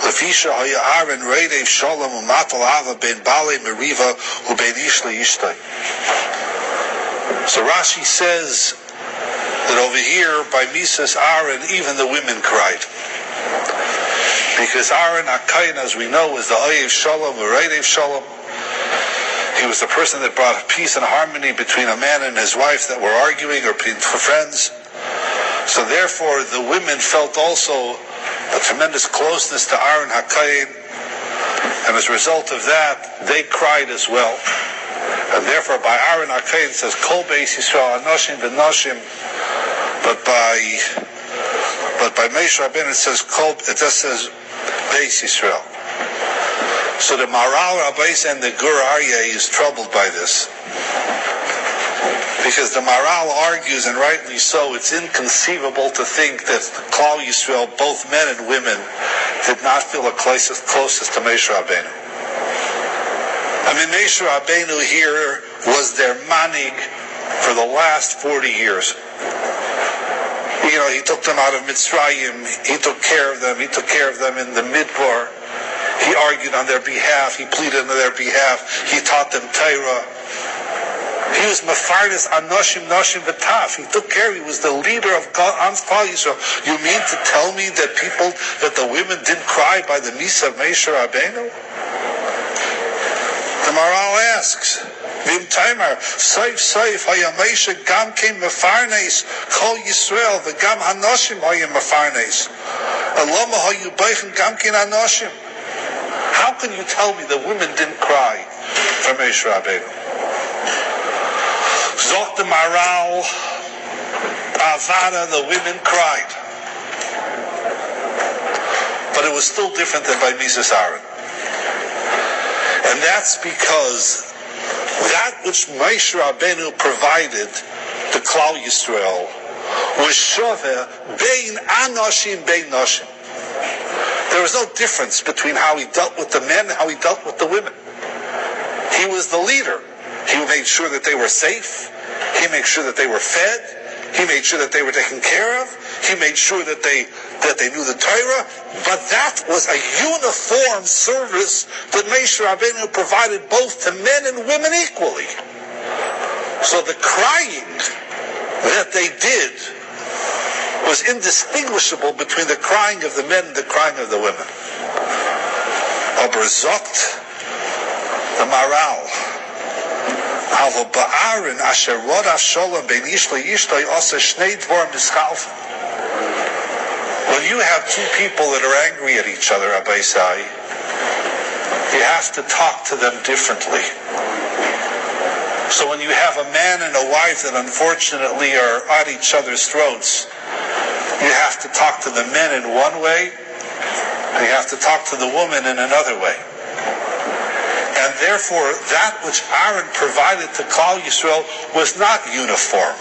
Lefisha ha'ya Aaron reidev shalom u'matal ava ben balei meriva u'ben ish le'ishtay. So Rashi says that over here by Misas Aaron even the women cried, because Aaron HaKohen, as we know, is the Oyev Shalom u'reidev shalom. He was the person that brought peace and harmony between a man and his wife that were arguing or for friends. So therefore, the women felt also a tremendous closeness to Aaron HaKohen, and as a result of that, they cried as well. And therefore, by Aaron HaKohen it says Kol Beis Yisrael Anoshim v'Noshim, but by Moshe Rabbeinu it says Beis Yisrael. So the Maral Rabbis and the Gur Aryeh is troubled by this, because the Maral argues, and rightly so, it's inconceivable to think that Klal Yisrael, both men and women, did not feel the closest to Moshe Rabbeinu. I mean, Moshe Rabbeinu here was their manig for the last 40 years. You know, he took them out of Mitzrayim, he took care of them in the Midbar, he argued on their behalf, he pleaded on their behalf, he taught them Torah. He was Mefarnes Anoshim Noshim V'Taf. He took care. He was the leader of Klal Yisrael. You mean to tell me that the women didn't cry by the Misa of Moshe Rabbeinu? The Maral asks, Vim Taimar, Saif Hayamesha Gam Kim Mefarnes Kol Yisrael V'Gam Hanoshim Hayam Mefarnes Aloma Hayubeichen Gam Kin Anoshim. How can you tell me the women didn't cry for Moshe Rabbeinu? Zok the Maral, Avada, the women cried. But it was still different than by Misas Aaron. And that's because that which Moshe Rabbeinu provided to Klal Yisrael was Shoveh Bein Anoshim Bein Noshim. There was no difference between how he dealt with the men and how he dealt with the women. He was the leader. He made sure that they were safe. He made sure that they were fed. He made sure that they were taken care of. He made sure that they knew the Torah. But that was a uniform service that Moshe Rabbeinu provided both to men and women equally. So the crying that they did was indistinguishable between the crying of the men and the crying of the women. Aber Zokt, the Maral, When you have two people that are angry at each other, Rabbi Sai, you have to talk to them differently. So when you have a man and a wife that unfortunately are at each other's throats, you have to talk to the men in one way, and you have to talk to the woman in another way. And therefore, that which Aaron provided to Klal Yisrael was not uniform.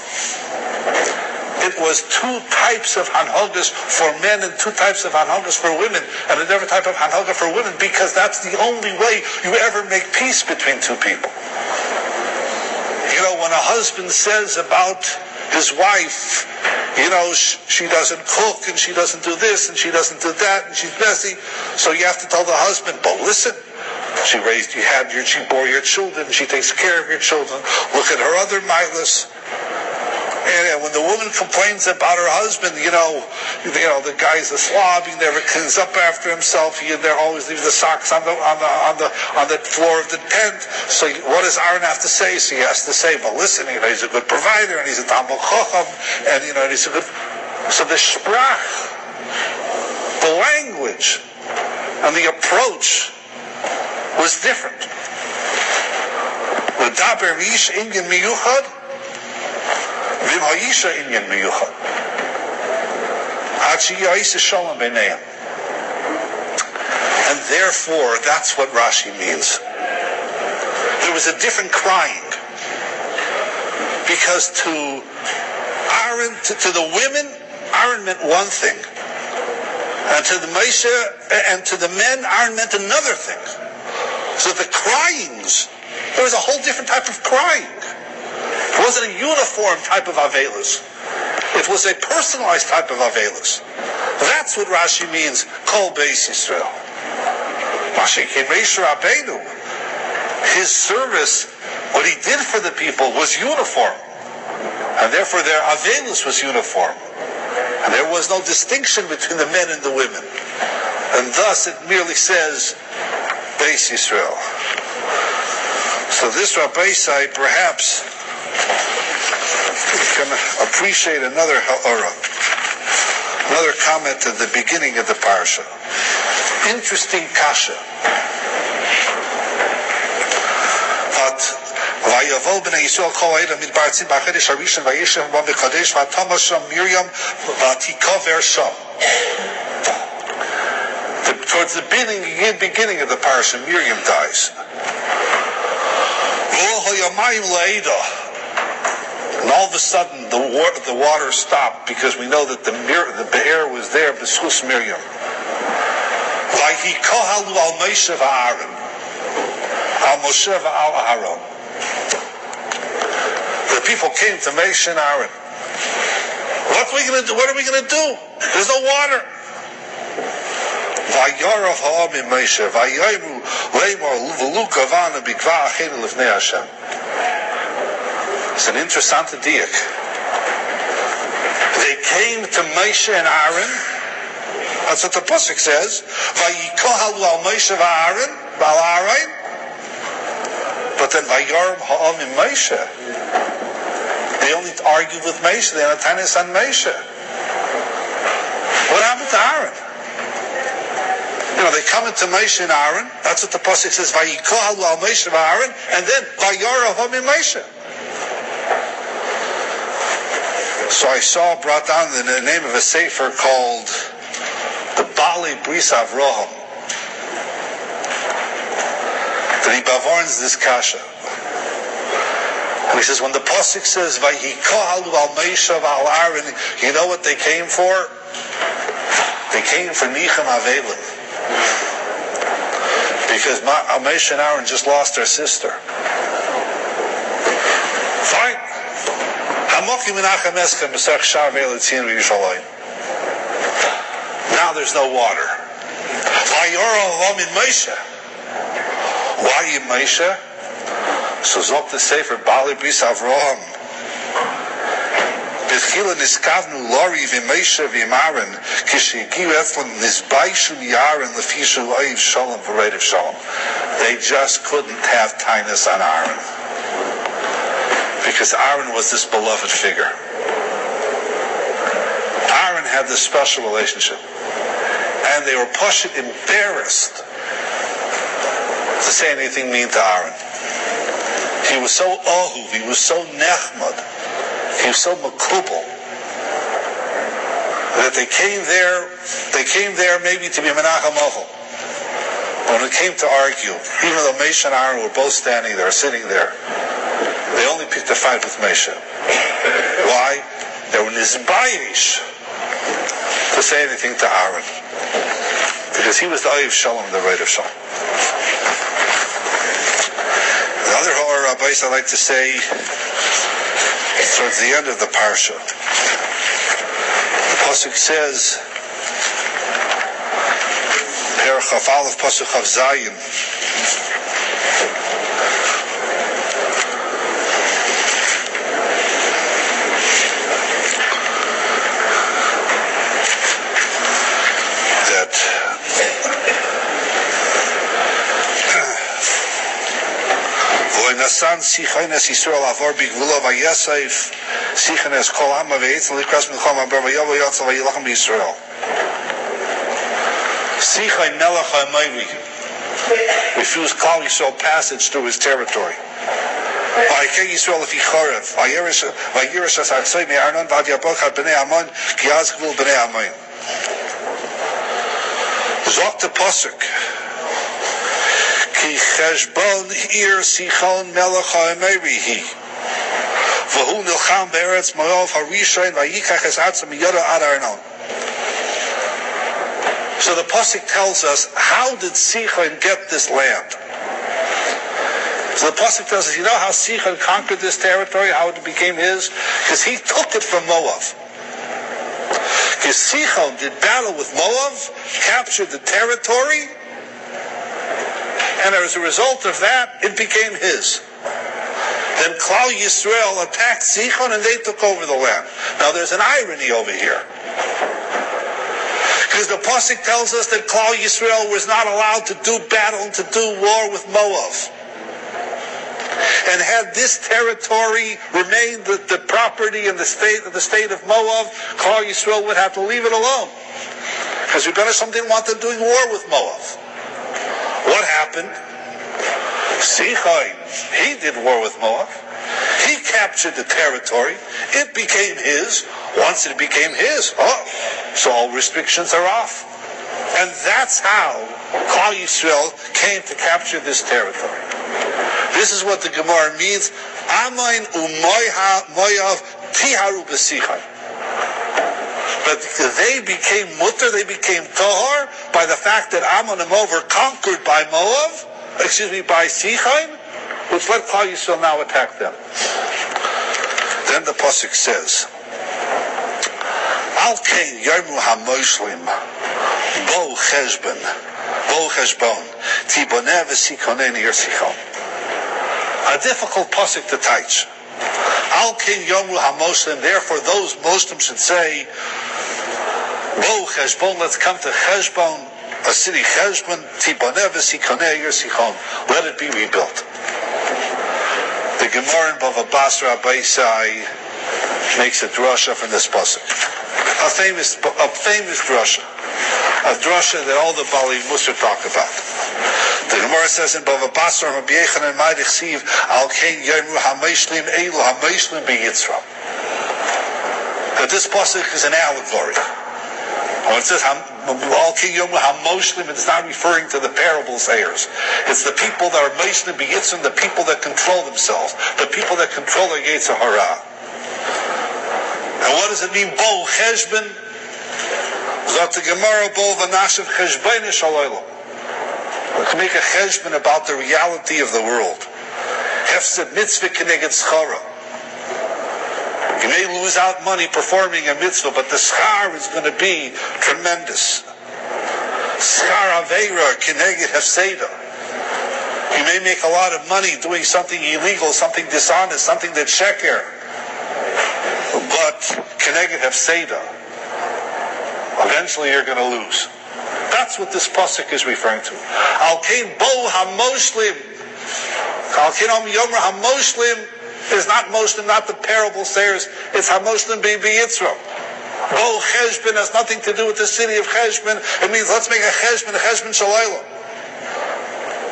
It was two types of hanhogas for men and two types of hanhogas for women, and a different type of hanhoga for women, because that's the only way you ever make peace between two people. You know, when a husband says about his wife, you know, she doesn't cook, and she doesn't do this, and she doesn't do that, and she's messy, so you have to tell the husband, but listen, she bore your children, she takes care of your children, look at her other milas. And when the woman complains about her husband, you know, the guy's a slob. He never cleans up after himself. He always leaves the socks on the floor of the tent. So what does Aaron have to say? So he has to say, "But listen, you know, he's a good provider, and he's a Talmud Chacham, and you know, and he's a good." So the sprach, the language, and the approach was different. L'daber ish inyan miyuchad. And therefore, that's what Rashi means. There was a different crying. Because to Aaron, to the women, Aaron meant one thing. And to the Moshe, and to the men, Aaron meant another thing. So the cryings, there was a whole different type of crying. It wasn't a uniform type of avelus. It was a personalized type of avelus. That's what Rashi means, Kol Beis Yisrael. His service, what he did for the people, was uniform. And therefore their avelus was uniform. And there was no distinction between the men and the women. And thus it merely says, Beis Yisrael. So this Rabbi Sai perhaps can appreciate another comment at the beginning of the parsha. Interesting kasha. Vayavol b'nei Yisrael kol ha'edam midbar tzim b'achedesh harishon vayeshem b'am v'kadesh v'atama sham Miriam v'atikaver sham. Towards the beginning of the parsha, Miriam dies. And all of a sudden, the water stopped, because we know that the be'er was there, b'schus Miriam. Vayikohalu al Moshe v'Aaron, al Moshe v'al Aharon. The people came to Moshe and Aaron. What are we going to do? What are we going to do? There's no water. Vayarav ha'amim Moshe, vayayru leimor v'lu kavana b'kva achenu lifnei Hashem. It's an interessant diak. They came to Moshe and Aaron. That's what the pasuk says. Vayikohalu al Moshe v'Aaron, v'al Aaron. But then Vayaram ha'amim Moshe. They only argued with Moshe. They had a tanis on Moshe. What happened to Aaron? You know, they come into Moshe and Aaron. That's what the pasuk says. Vayikohalu al Moshe v'Aaron, and then Vayaram ha'amim Moshe. So I saw brought down the name of a sefer called the Balak Bris Avraham. That he bavarns this kasha. And he says, when the pasuk says, Vayikohalu al Moshe v'al Aaron, you know what they came for? They came for Nichem Avelim. Because Moshe and Aaron just lost their sister. Fine. Now there's no water. Why you Moshe? So Zok the Sefer Bali Bris Avraham. B'chila niskavnu lori v'Moshe v'Aaron kishigiu etzlan nisbaishu mi'Aaron lefishu oiv shalom v'reitiv shalom. They just couldn't have tinus on Aaron. because Aaron was this beloved figure. Aaron had this special relationship. And they were embarrassed to say anything mean to Aaron. He was so ahuv, he was so nechmad, he was so makubal, that they came there maybe to be menachem ochel. When it came to argue, even though Moshe and Aaron were both standing there, sitting there, they only picked a fight with Moshe. Why? They were nizbayish to say anything to Aaron, because he was the Oyev Shalom, the right of Shalom. The other rabbis I like to say towards the end of the parsha, the pasuk says, Perek Chaf Aleph pasuk Chaf Zayin, Nasan Sichanes Yisrael Avor Bigvula Vayesef Sichanes Kol Hama Ve'etz Likras Milchama Ber Vayovo Yatzel Vayilachem B'Yisrael Sichain Melech HaMayri refused Klal Yisrael passage through his territory. Vayikei Yisrael Lefi Chorev Vayirish As Hatzoi Me'arnon Vad Yabok Had B'nei Amon Ki Az Gvul B'nei Amon Zok the Pasuk Ki cheshbon ir sichon melech ha'emerihi v'hu nilcham be'eretz Moav harishayin v'yikach es atzam miyoda ad Arnon. So the pasuk tells us, how did Sichon get this land? So the pasuk tells us, you know how Sichon conquered this territory, how it became his? Because he took it from Moab. Because Sichon did battle with Moab, captured the territory, and as a result of that, it became his. Then Klal Yisrael attacked Sichon and they took over the land. Now there's an irony over here. Because the pasuk tells us that Klal Yisrael was not allowed to do battle, to do war with Moab. And had this territory remained the property and the state of Moab, Klal Yisrael would have to leave it alone. Because Rebbeinu didn't want them doing war with Moab. What happened? Sichon, he did war with Moab. He captured the territory. It became his. Once it became his, so all restrictions are off. And that's how Klal Yisrael came to capture this territory. This is what the Gemara means. Amoin u'moyav tiharu b'sichon. But they became mutter, they became tohar by the fact that Ammon and Moab were conquered by by Sichon, which let Klal Yisrael now attack them. Then the pasuk says, Al kein yarmu hamoshlim bo cheshbon tiboneh v'sikoneh nir Sichon. A difficult pasuk to teach. Al kein yarmu hamoshlim, therefore those Muslims should say, Bo Cheshbon, let's come to Cheshbon, a city Cheshbon, Tiboneh v'sikoneh yer Sichon. Let it be rebuilt. The Gemara in Bava Basra Abaisai makes a drasha from this pasuk. A famous drasha. A drasha that all the Bali Musar talk about. The Gemara says in Bava Basra, Rabbi Yechanan Ma'adich Siv, Al Kein Yermu HaMeishlim Eilu HaMeishlim B'Yitzram. That this pasuk is an allegory. When it says Al King Yom HaMoshlim, it's not referring to the parable sayers. It's the people that are Moshlim B'Yitzrim, the people that control themselves, the people that control their Yetzer Hara. And what does it mean? Bo Cheshbon, Zot the Gemara, Bo V'nashav Cheshbon Shaloilo. We can make a Cheshbon about the reality of the world. Hefsed Mitzvah Keneged Schara. You may lose out money performing a mitzvah, but the schar is going to be tremendous. Schar aveira keneged hefseda. You may make a lot of money doing something illegal, something dishonest, something that's sheker. But keneged hefseda, eventually you're going to lose. That's what this pasuk is referring to. Al kein bo hamoshlim, al kein om yomer hamoshlim. is not Moslim, not the parable sayers. It's HaMoslim Bibi Yitzro. Bo Cheshbon has nothing to do with the city of Cheshbon. It means let's make a Cheshbon Shalayla.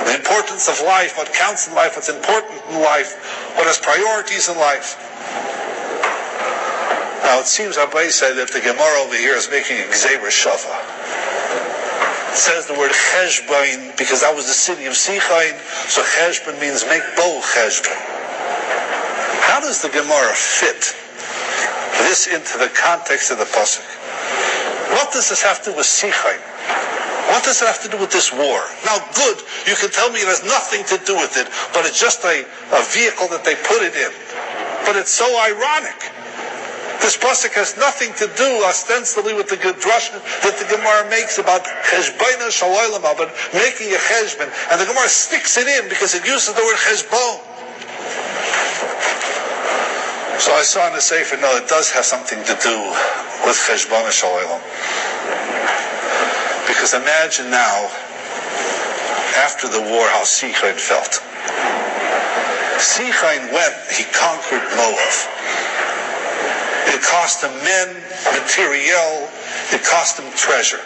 The importance of life, what counts in life, what's important in life, what has priorities in life. Now it seems Rabbi said that the Gemara over here is making a Gzeira Shava. It says the word Cheshbon because that was the city of Sichain, so Cheshbon means make Bo Cheshbon. How does the Gemara fit this into the context of the pasuk? What does this have to do with Sichain? What does it have to do with this war? Now, good, you can tell me it has nothing to do with it, but it's just a vehicle that they put it in. But it's so ironic. This pasuk has nothing to do, ostensibly, with the drush that the Gemara makes about cheshbona shalaylam, about making a cheshbon, and the Gemara sticks it in because it uses the word cheshbon. So I saw in the Sefer, no, it does have something to do with cheshbona shalaylam. Because imagine now, after the war, how Sichain felt. Sichain went, he conquered Moab. It cost him men, materiel, it cost him treasure.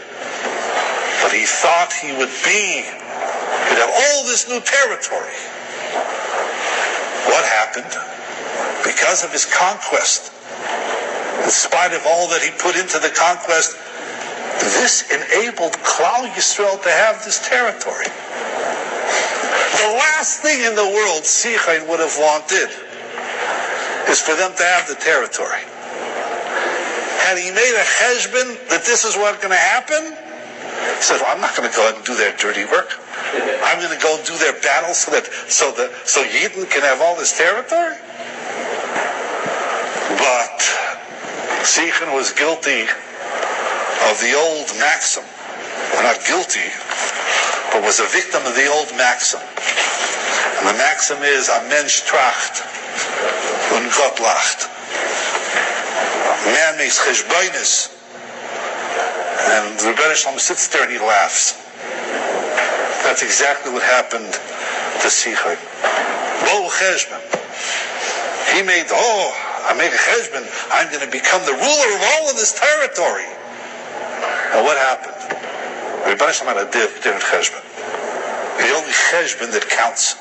But he thought he'd have all this new territory. What happened? Because of his conquest, in spite of all that he put into the conquest, this enabled Klal Yisrael to have this territory. The last thing in the world Sichain would have wanted is for them to have the territory. Had he made a cheshbon that this is what's going to happen, he said, well, I'm not going to go out and do their dirty work. I'm going to go and do their battle so Yidden can have all this territory. But Sichain was guilty of the old maxim, well, not guilty, but was a victim of the old maxim. And the maxim is, a Mensch tracht und Gott lacht. A man makes cheshbonis, and the Rebbe Shalom sits there and he laughs. That's exactly what happened to Sichain. Bo cheshbon. He made, I make a cheshbon, I'm going to become the ruler of all of this territory. Now what happened? Rebbe Shalom had a different cheshbon. The only cheshbon that counts,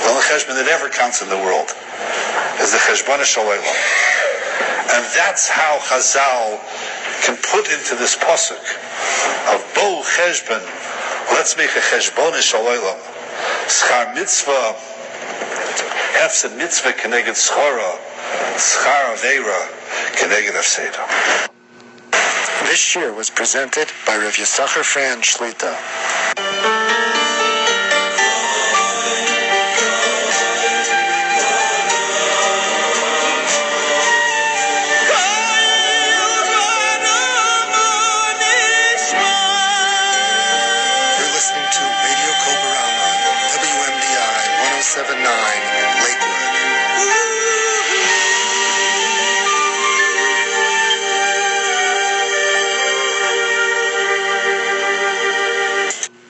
the only cheshbon that ever counts in the world, is the cheshbon shalaylam. And that's how Chazal can put into this pasuk of Bo cheshbon, let's make a cheshbon shalaylam. Schar mitzvah, hefsed mitzvah keneged schara, schar aveira keneged afseda. This year was presented by Rav Yissocher Frand Shlita. You're listening to Radio Kobarama, WMDI 107.9.